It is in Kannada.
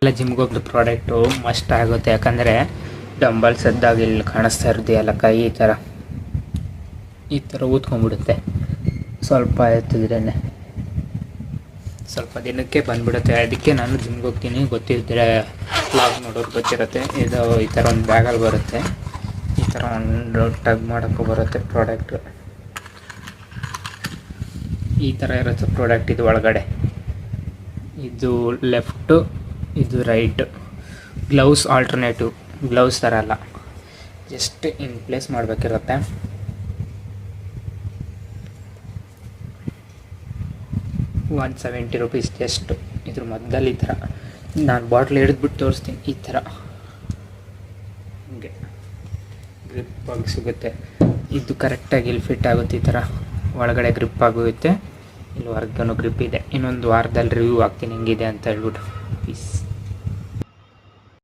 ಎಲ್ಲ ಜಿಮ್ಗೆ ಹೋಗಿದ್ದು ಪ್ರಾಡಕ್ಟು ಮಸ್ಟ್ ಆಗುತ್ತೆ. ಯಾಕಂದರೆ ಡಂಬಲ್ಸ್ ಎದ್ದಾಗ ಇಲ್ಲಿ ಕಾಣಿಸ್ತಾ ಇರೋದೆಯಲ್ಲ ಕೈ ಈ ಥರ ಊದ್ಕೊಂಡ್ಬಿಡುತ್ತೆ. ಸ್ವಲ್ಪ ಎತ್ತಿದ್ರೇ ಸ್ವಲ್ಪ ದಿನಕ್ಕೆ ಬಂದುಬಿಡುತ್ತೆ. ಅದಕ್ಕೆ ನಾನು ಜಿಮ್ಗೆ ಹೋಗ್ತೀನಿ. ಗೊತ್ತಿದ್ದರೆ ವ್ಲಾಗ್ ನೋಡೋರು ಗೊತ್ತಿರುತ್ತೆ. ಇದು ಈ ಥರ ಒಂದು ಬ್ಯಾಗಲ್ಲಿ ಬರುತ್ತೆ. ಈ ಥರ ಒಂದು ಟಗ್ ಮಾಡೋಕ್ಕೂ ಬರುತ್ತೆ. ಪ್ರಾಡಕ್ಟ್ ಈ ಥರ ಇರುತ್ತೆ ಪ್ರಾಡಕ್ಟ್. ಇದು ಒಳಗಡೆ ಇದು ಲೆಫ್ಟು, ಇದು ರೈಟ್. ಗ್ಲೌಸ್ ಆಲ್ಟರ್ನೇಟಿವ್, ಗ್ಲೌಸ್ ಥರ ಅಲ್ಲ, ಜಸ್ಟ್ ಇನ್ ಪ್ಲೇಸ್ ಮಾಡಬೇಕಿರುತ್ತೆ. ₹170 ಜಸ್ಟ್. ಇದ್ರ ಮಧ್ಯದಲ್ಲಿ ಈ ಥರ ನಾನು ಬಾಟ್ಲ್ ಹಿಡಿದ್ಬಿಟ್ಟು ತೋರಿಸ್ತೀನಿ. ಈ ಥರ ಹೀಗೆ ಗ್ರಿಪ್ ಆಗಿ ಸಿಗುತ್ತೆ. ಇದು ಕರೆಕ್ಟಾಗಿ ಇಲ್ಲಿ ಫಿಟ್ ಆಗುತ್ತೆ. ಈ ಥರ ಒಳಗಡೆ ಗ್ರಿಪ್ ಆಗುತ್ತೆ, ಇಲ್ಲಿ ಹೊರಗೂ ಗ್ರಿಪ್ ಇದೆ. ಇನ್ನೊಂದು ವಾರದಲ್ಲಿ ರಿವ್ಯೂ ಆಗ್ತೀನಿ ಹೆಂಗಿದೆ ಅಂತ ಹೇಳ್ಬಿಟ್ಟು. ಪೀಸ್.